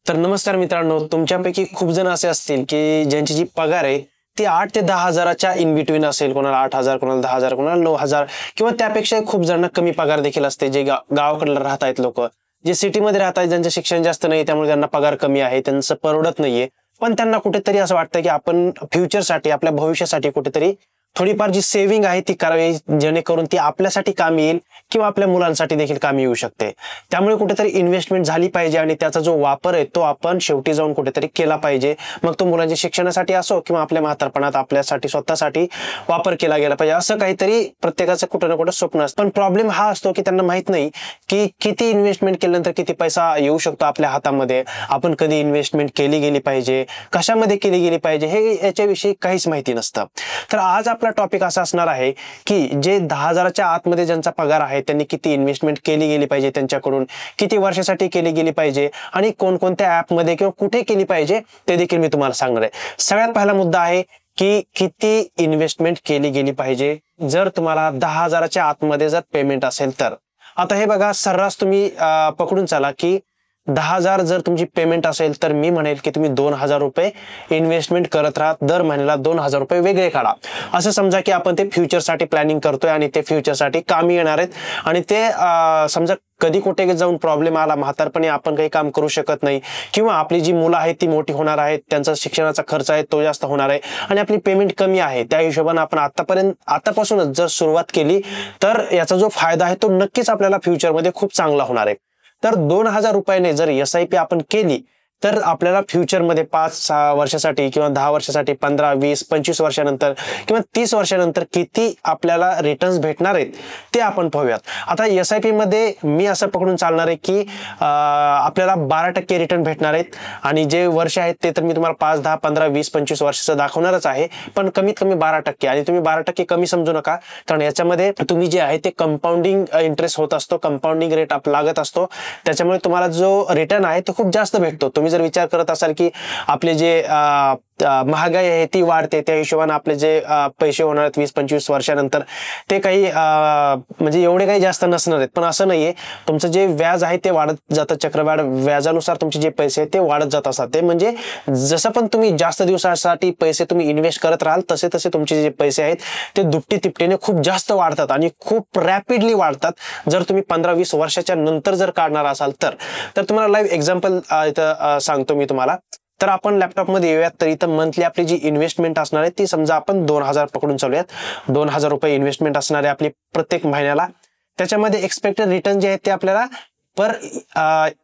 तर नमस्कार मित्रांनो, तुमच्यापैकी खूप जण असे असतील की ज्यांची जी पगार आहे ती 8 ते 10 हजाराच्या इन बिटवीन असेल. कोणाला 8,000, कोणाला 10,000, कोणाला 9,000 किंवा त्यापेक्षा खूप जणांना कमी पगार देखील असते. जे गावाकडे राहत आहेत लोक, जे सिटीमध्ये राहत आहेत, ज्यांचं शिक्षण जास्त नाही त्यामुळे त्यांना पगार कमी आहे, त्यांचं परवडत नाहीये. पण त्यांना कुठेतरी असं वाटतं की आपण फ्युचरसाठी, आपल्या भविष्यासाठी कुठेतरी थोडीफार जी सेव्हिंग आहे ती करावी, जेणेकरून ती आपल्यासाठी कामी येईल किंवा आपल्या मुलांसाठी देखील कामी येऊ शकते. त्यामुळे कुठेतरी इन्व्हेस्टमेंट झाली पाहिजे आणि त्याचा जो वापर आहे तो आपण शेवटी जाऊन कुठेतरी केला पाहिजे. मग तो मुलांच्या शिक्षणासाठी असो किंवा आपल्या म्हातारपणात आपल्यासाठी स्वतःसाठी वापर केला गेला पाहिजे, असं काहीतरी प्रत्येकाचं कुठं ना कुठं स्वप्न असतं. पण प्रॉब्लेम हा असतो की त्यांना माहित नाही की किती इन्व्हेस्टमेंट केल्यानंतर किती पैसा येऊ शकतो आपल्या हातामध्ये, आपण कधी इन्व्हेस्टमेंट केली गेली पाहिजे, कशामध्ये केली गेली पाहिजे, हे याच्याविषयी काहीच माहिती नसतं. तर आज आपला टॉपिक असा असणार आहे की जे 10,000च्या आतमध्ये ज्यांचा पगार आहे त्यांनी किती इन्व्हेस्टमेंट केली गेली पाहिजे, त्यांच्याकडून किती वर्षासाठी केली गेली पाहिजे आणि कोणकोणत्या ऍपमध्ये किंवा कुठे केली पाहिजे ते देखील मी तुम्हाला सांगणार आहे. सगळ्यात पहिला मुद्दा आहे की किती इन्व्हेस्टमेंट केली गेली पाहिजे जर तुम्हाला 10,000च्या आतमध्ये जर पेमेंट असेल तर. आता हे बघा, सर्रास तुम्ही पकडून चला की 10,000 जर तुमची पेमेंट असेल तर मी म्हणेल की तुम्ही 2,000 रुपये इन्व्हेस्टमेंट करत राहा. दर महिन्याला 2,000 रुपये वेगळे काढा. असं समजा की आपण ते फ्युचरसाठी प्लॅनिंग करतोय आणि ते फ्युचरसाठी कामी येणार आहेत आणि ते समजा कधी कुठे जाऊन प्रॉब्लेम आला, म्हातारपणी आपण काही काम करू शकत नाही किंवा आपली जी मुलं आहेत ती मोठी होणार आहेत, त्यांचा शिक्षणाचा खर्च आहे तो जास्त होणार आहे आणि आपली पेमेंट कमी आहे, त्या हिशोबाने आपण आतापासूनच जर सुरुवात केली तर याचा जो फायदा आहे तो नक्कीच आपल्याला फ्युचरमध्ये खूप चांगला होणार आहे. तर 2,000 रुपयाने जर SIP आपण केली तर आपल्याला फ्युचरमध्ये 5-6 वर्षासाठी किंवा 10 वर्षासाठी, 15, 20, 25 वर्षानंतर किंवा 30 वर्षानंतर किती आपल्याला रिटर्न्स भेटणार आहेत ते आपण पाहूयात. आता SIP मध्ये मी असं पकडून चालणार आहे की आपल्याला 12% रिटर्न भेटणार आहेत आणि जे वर्ष आहेत ते तर मी तुम्हाला 5, 10, 15, 20, 25 वर्षाचं दाखवणारच आहे, पण कमीत कमी 12%. आणि तुम्ही 12% कमी समजू नका, कारण याच्यामध्ये तुम्ही जे आहे ते कंपाऊंडिंग इंटरेस्ट होत असतो, कंपाऊंडिंग रेट लागत असतो, त्याच्यामुळे तुम्हाला जो रिटर्न आहे तो खूप जास्त भेटतो. तुम्ही जर विचार करत असाल की आपले जे महागाई आहे ती वाढते, त्या हिशोबाने आपले जे पैसे होणार आहेत 20-25 वर्षानंतर ते काही म्हणजे एवढे काही जास्त नसणार आहेत, पण असं नाहीये. तुमचं जे व्याज आहे ते वाढत जातं, चक्रवाढ व्याजानुसार तुमचे जे पैसे आहेत ते वाढत जात असतात. ते म्हणजे जसं पण तुम्ही जास्त दिवसासाठी पैसे तुम्ही इन्व्हेस्ट करत राहाल तसे तसे तुमचे जे पैसे आहेत ते दुपटी तिपटीने खूप जास्त वाढतात आणि खूप रॅपिडली वाढतात. जर तुम्ही 15-20 वर्षाच्या नंतर जर काढणार असाल तर तुम्हाला लाईव्ह एक्झाम्पल इथं सांगतो मी तुम्हाला. तर आपण लॅपटॉपमध्ये येऊयात. तर इथं मंथली आपली जी इन्व्हेस्टमेंट असणार आहे ती समजा आपण 2,000 पकडून चालूयात. 2,000 रुपये इन्व्हेस्टमेंट असणार आहे आपली प्रत्येक महिन्याला. त्याच्यामध्ये एक्सपेक्टेड रिटर्न जे आहेत ते आपल्याला पर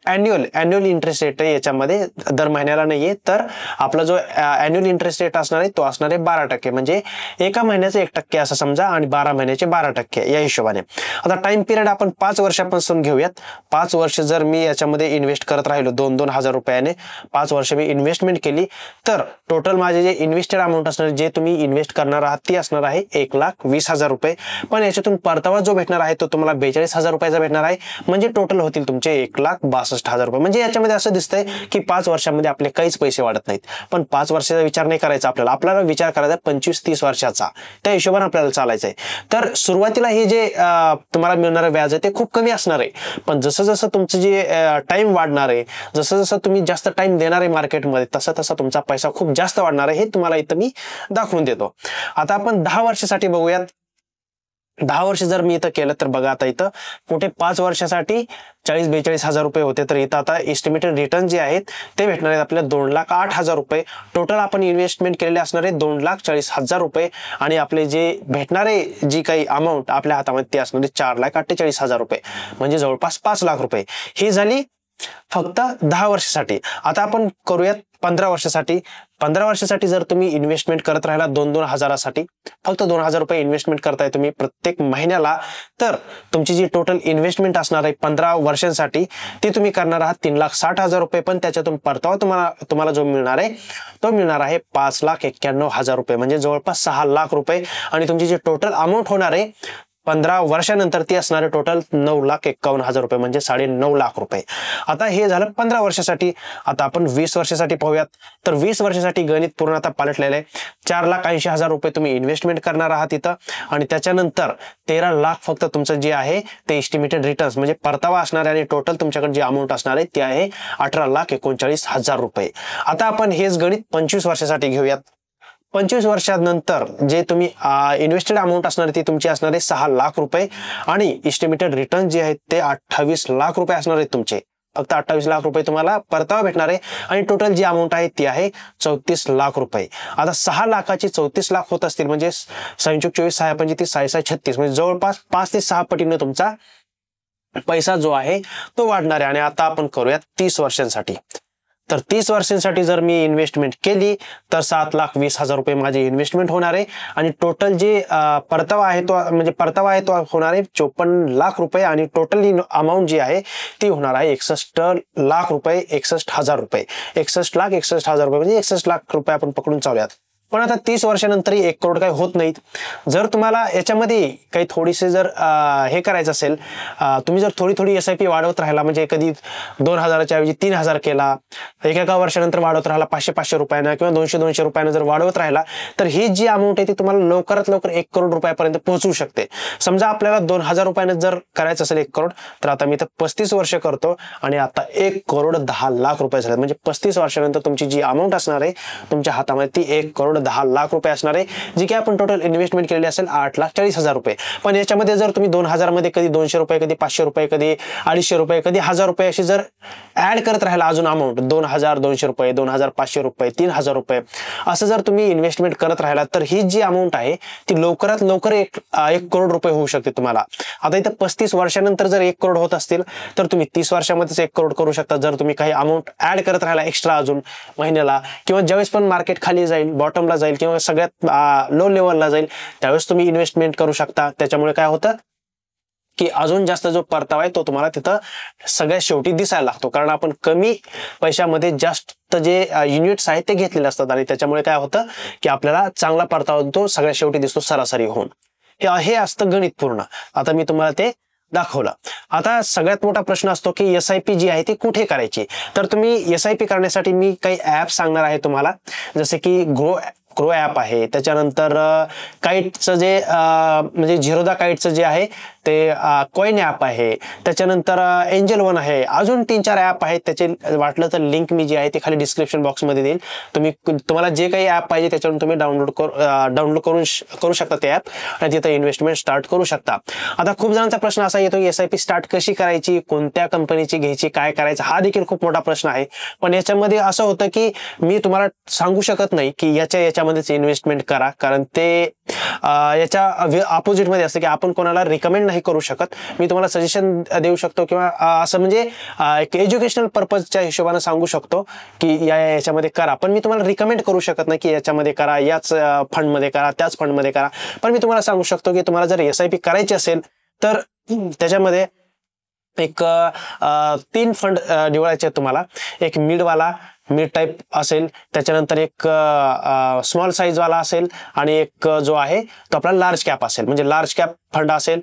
ॲन्युअल इंटरेस्ट रेट आहे, याच्यामध्ये दर महिन्याला नाहीये. तर आपला जो ॲन्युअल इंटरेस्ट रेट असणार आहे तो असणार आहे 12%, म्हणजे एका महिन्याचे 1% असं समजा आणि 12 महिन्याचे 12% या हिशोबाने. आता टाइम पिरियड आपण 5 वर्षापासून घेऊयात. 5 वर्ष जर मी याच्यामध्ये इन्व्हेस्ट करत राहिलो 2,000 रुपयाने, 5 वर्ष मी इन्व्हेस्टमेंट केली तर टोटल माझे जे इन्व्हेस्टेड अमाऊंट असणार, जे तुम्ही इन्व्हेस्ट करणार आहात ती असणार आहे 1,20,000 रुपये. पण याच्यातून परतावा जो भेटणार आहे तो तुम्हाला 42,000 रुपयाचा भेटणार आहे, म्हणजे टोटल होतील तुमचे 1,62,000 रुपये. म्हणजे याच्यामध्ये असं दिसतंय की 5 वर्षामध्ये आपले काहीच पैसे वाढत नाहीत. पण 5 वर्षाचा विचार नाही करायचा आपल्याला विचार करायचा 25-30 वर्षाचा. त्या हिशोबाने आपल्याला चालायचंय. तर सुरुवातीला हे जे तुम्हाला मिळणारं व्याज आहे ते खूप कमी असणार आहे, पण जसं जसं तुमचं जे टाइम वाढणार आहे, जसं जसं तुम्ही जास्त टाइम देणार आहे मार्केटमध्ये, तसं तसा तुमचा पैसा खूप जास्त वाढणार आहे. हे तुम्हाला इथं मी दाखवून देतो. आता आपण 10 वर्षासाठी बघूयात. 10 वर्ष जर मी इथं केलं तर बघा, आता इथं कुठे 5 वर्षासाठी 40-42,000 रुपये होते, तर इथं आता एस्टिमेटेड रिटर्न जे आहेत ते भेटणार आहेत आपल्याला 2,08,000 रुपये. टोटल आपण इन्व्हेस्टमेंट केलेले असणार आहे 2,40,000 रुपये आणि आपले जे भेटणारे जी काही अमाऊंट आपल्या हातामध्ये ते असणार आहे 4,48,000 रुपये, म्हणजे जवळपास 5 लाख रुपये. ही झाली फक्त 10 वर्षासाठी. आता आपण करूयात 15 वर्षासाठी. 15 वर्षासाठी जर तुम्ही इन्व्हेस्टमेंट करत राहिला 2-2 हजारासाठी, फक्त 2,000 रुपये इन्व्हेस्टमेंट करताय तुम्ही प्रत्येक महिन्याला, तर तुमची जी टोटल इन्व्हेस्टमेंट असणार आहे 15 वर्षांसाठी ती तुम्ही करणार आहात 3,60,000 रुपये. पण त्याच्यातून परतावा तुम्हाला जो मिळणार आहे तो मिळणार आहे 5,91,000 रुपये, म्हणजे जवळपास 6 लाख रुपये. आणि तुमची जी टोटल अमाऊंट होणार आहे 15 वर्षानंतर ती असणारे टोटल 9,51,000 रुपये म्हणजे 9.5 लाख रुपये. आता हे झालं 15 वर्षासाठी. आता आपण 20 वर्षासाठी पाहूयात. तर 20 वर्षासाठी गणित पूर्ण आता पालटलेलं आहे. 4,80,000 रुपये तुम्ही इन्व्हेस्टमेंट करणार आहात इथं आणि त्याच्यानंतर 13 लाख फक्त तुमचं जे आहे ते एस्टिमेटेड रिटर्न्स म्हणजे परतावा असणार आहे आणि टोटल तुमच्याकडे जी अमाऊंट असणार आहे ती आहे 18,39,000 रुपये. आता आपण हेच गणित 25 वर्षासाठी घेऊयात. 25 वर्षानंतर जे तुम्ही इन्व्हेस्टेड अमाऊंट असणार ती तुमची असणार आहे 6 लाख रुपये आणि एस्टिमेटेड रिटर्न जे आहेत ते 28 लाख रुपये असणार आहेत तुमचे. फक्त 28 लाख रुपये तुम्हाला परतावा भेटणार आहे आणि टोटल जी अमाऊंट आहे ती आहे 34 लाख रुपये. आता 6 लाखाची 34 लाख होत असतील म्हणजे 24 6 पंचे 6 36 म्हणजे जवळपास 5 ते 6 पटीने तुमचा पैसा जो आहे तो वाढणार आहे. आणि आता आपण करूयात 30 वर्षांसाठी. तर 30 वर्षांसाठी जर मी इन्व्हेस्टमेंट केली तर 7,20,000 रुपये माझी इन्व्हेस्टमेंट होणार आहे आणि टोटल जे परतावा आहे तो होणार आहे 54 लाख रुपये आणि टोटल अमाऊंट जी आहे ती होणार आहे 61 लाख रुपये 61,000 रुपये 61,61,000 रुपये म्हणजे 61 लाख रुपये आपण पकडून चालूयात. पण आता 30 वर्षानंतरही 1 करोड काही होत नाहीत. जर तुम्हाला याच्यामध्ये काही थोडीसे जर हे करायचं असेल, तुम्ही जर थोडी SIP वाढवत राहिला म्हणजे कधी 2,000च्या ऐवजी 3,000 केला, एका वर्षानंतर वाढवत राहिला 500 रुपयानं किंवा 200 रुपयानं जर वाढवत राहिला तर ही जी अमाऊंट आहे ती तुम्हाला लवकरात लवकर 1 करोड रुपयापर्यंत पोहोचू शकते. समजा आपल्याला 2,000 रुपयानं जर करायचं असेल 1 करोड तर आता मी तर 35 वर्ष करतो आणि आता 1,10,00,000 रुपये झाले म्हणजे 35 वर्षानंतर तुमची जी अमाऊंट असणार आहे तुमच्या हातामध्ये ती 1,10,00,000 रुपये असणार आहे, जी की आपण टोटल इन्व्हेस्टमेंट केलेली असेल 8,40,000 रुपये. पण याच्यामध्ये जर तुम्ही 2,000 मध्ये कधी 200 रुपये कधी 500 रुपये कधी 250 रुपये कधी 1,000 रुपये अशी जर ऍड करत राहिला अजून अमाऊंट 2,200 रुपये 2,500 रुपये 3,000 रुपये असं जर तुम्ही इन्व्हेस्टमेंट करत राहिला तर ही जी अमाऊंट आहे ती लवकरात लवकर 1 करोड रुपये होऊ शकते तुम्हाला. आता इथं 35 वर्षानंतर जर 1 करोड होत असतील तर तुम्ही 30 वर्षामध्येच 1 करोड करू शकता जर तुम्ही काही अमाऊंट ऍड करत राहिला एक्स्ट्रा अजून महिन्याला किंवा ज्यावेळेस पण मार्केट खाली जाईल बॉटमला जाईल किंवा सगळ्यात लो लेवलला जाईल त्यावेळेस तुम्ही इन्व्हेस्टमेंट करू शकता. त्याच्यामुळे काय होतं की अजून जास्त जो परतावा आहे तो तुम्हाला तिथं सगळ्यात शेवटी दिसायला लागतो कारण आपण कमी पैशामध्ये जास्त जे युनिट्स आहेत ते घेतलेले असतात आणि त्याच्यामुळे काय होतं की आपल्याला चांगला परतावा तो सगळ्यात शेवटी दिसतो सरासरी होऊन. हे असतं गणित पूर्ण. आता मी तुम्हाला ते दाखवलं. आता सगळ्यात मोठा प्रश्न असतो की SIP जी आहे ती कुठे करायची. तर तुम्ही SIP करण्यासाठी मी काही ऍप सांगणार आहे तुम्हाला, जसे की ग्रो ॲप आहे, त्याच्यानंतर काईटचं जे म्हणजे झिरोदा काईटचं जे आहे ते कॉइन ॲप आहे, त्याच्यानंतर एंजल वन आहे, अजून 3-4 ॲप आहेत. त्याचे वाटलं तर लिंक मी जी आहे ती खाली डिस्क्रिप्शन बॉक्समध्ये देईल. तुम्हाला जे काही ॲप पाहिजे त्याच्यावरून तुम्ही डाउनलोड करू शकता ते ॲप आणि तिथं इन्व्हेस्टमेंट स्टार्ट करू शकता. आता खूप जणांचा प्रश्न असा येतो की SIP स्टार्ट कशी करायची, कोणत्या कंपनीची घ्यायची, काय करायचं, हा देखील खूप मोठा प्रश्न आहे. पण याच्यामध्ये असं होतं की मी तुम्हाला सांगू शकत नाही की याच्यामध्येच इन्व्हेस्टमेंट करा, कारण ते याच्या अपोजिट मध्ये असतं की आपण कोणाला रिकमेंड नाही करू शकत. मी तुम्हाला सजेशन देऊ शकतो किंवा असं म्हणजे एक एज्युकेशनल पर्पजच्या हिशोबाने सांगू शकतो की याच्यामध्ये करा, पण मी तुम्हाला रिकमेंड करू शकत नाही की याच्यामध्ये करा, याच फंडमध्ये करा, त्याच फंडमध्ये करा. पण मी तुम्हाला सांगू शकतो की तुम्हाला जर SIP करायची असेल तर त्याच्यामध्ये एक 3 फंड निवडायचे आहेत तुम्हाला. एक मिड टाईप असेल, त्याच्यानंतर एक स्मॉल साईज वाला असेल आणि एक जो आहे तो आपला लार्ज कॅप असेल. म्हणजे लार्ज कॅप फंड असेल,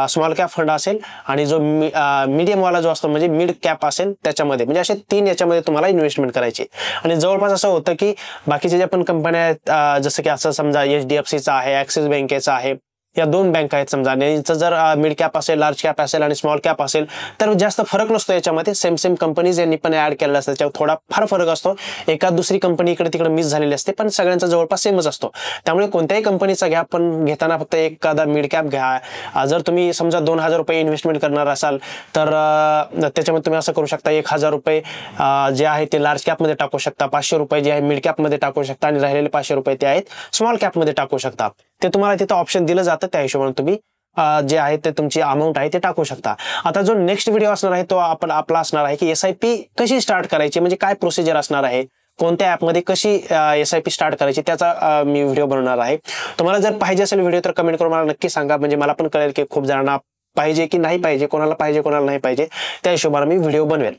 स्मॉल कॅप फंड असेल आणि जो मीडियम वाला जो असतो म्हणजे मिड कॅप असेल त्याच्यामध्ये. म्हणजे असे 3 याच्यामध्ये तुम्हाला इन्व्हेस्टमेंट करायची. आणि जवळपास असं होतं की बाकीचे ज्या पण कंपन्या आहेत जसं की असं समजा HDFCचा आहे, ॲक्सिस बँकेचा आहे, या 2 बँक आहेत समजा, यांचं जर मिड कॅप असेल, लार्ज कॅप असेल आणि स्मॉल कॅप असेल तर जास्त फरक नसतो याच्यामध्ये. सेम कंपनीज यांनी पण ऍड केलेला असतो, त्याच्यावर थोडा फार फरक असतो. एका दुसरी कंपनी इकडे तिकडे मिस झालेली असते पण सगळ्यांचा जवळपास सेमच असतो. त्यामुळे कोणत्याही कंपनीचा घ्या, पण घेताना फक्त एखादा मिड कॅप घ्या. जर तुम्ही समजा 2,000 रुपये इन्व्हेस्टमेंट करणार असाल तर त्याच्यामध्ये तुम्ही असं करू शकता 1,000 रुपये जे आहे ते लार्ज कॅपमध्ये टाकू शकता, 500 रुपये जे आहे मिड कॅपमध्ये टाकू शकता आणि राहिलेले 500 रुपये ते आहेत स्मॉल कॅपमध्ये टाकू शकता. ते तुम्हाला तिथं ऑप्शन दिलं जातं, त्या हिशोबाने तुम्ही जे आहे ते तुमची अमाऊंट आहे ते टाकू शकता. आता जो नेक्स्ट व्हिडिओ असणार आहे तो आपला असणार आहे की SIP कशी स्टार्ट करायची, म्हणजे काय प्रोसिजर असणार आहे, कोणत्या ॲपमध्ये कशी SIP स्टार्ट करायची त्याचा मी व्हिडिओ बनवणार आहे. तुम्हाला जर पाहिजे असेल व्हिडिओ तर कमेंट करून मला नक्की सांगा, म्हणजे मला पण कळेल की खूप जणांना पाहिजे की नाही पाहिजे, कोणाला पाहिजे कोणाला नाही पाहिजे, त्या हिशोबाने मी व्हिडिओ बनवेल.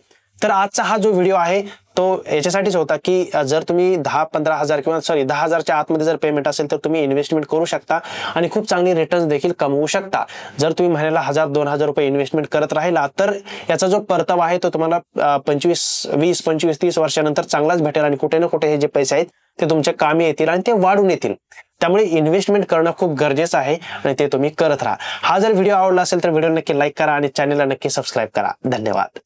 तर आजचा हा जो व्हिडिओ आहे तो याच्यासाठीच होता की जर तुम्ही 10-15 हजार किंवा 10,000च्या आतमध्ये जर पेमेंट असेल तर तुम्ही इन्व्हेस्टमेंट करू शकता आणि खूप चांगली रिटर्न्स देखील कमवू शकता. जर तुम्ही महिन्याला 1,000-2,000 रुपये इन्व्हेस्टमेंट करत राहिला तर याचा जो परतावा आहे तो तुम्हाला 20-25-30 वर्षानंतर चांगलाच भेटेल आणि कुठे ना कुठे हे जे पैसे आहेत ते तुमच्या कामी येतील आणि ते वाढून येतील. त्यामुळे इन्व्हेस्टमेंट करणं खूप गरजेचं आहे आणि ते तुम्ही करत राहा. हा जर व्हिडिओ आवडला असेल तर व्हिडिओ नक्की लाईक करा आणि चॅनलला नक्की सबस्क्राईब करा. धन्यवाद.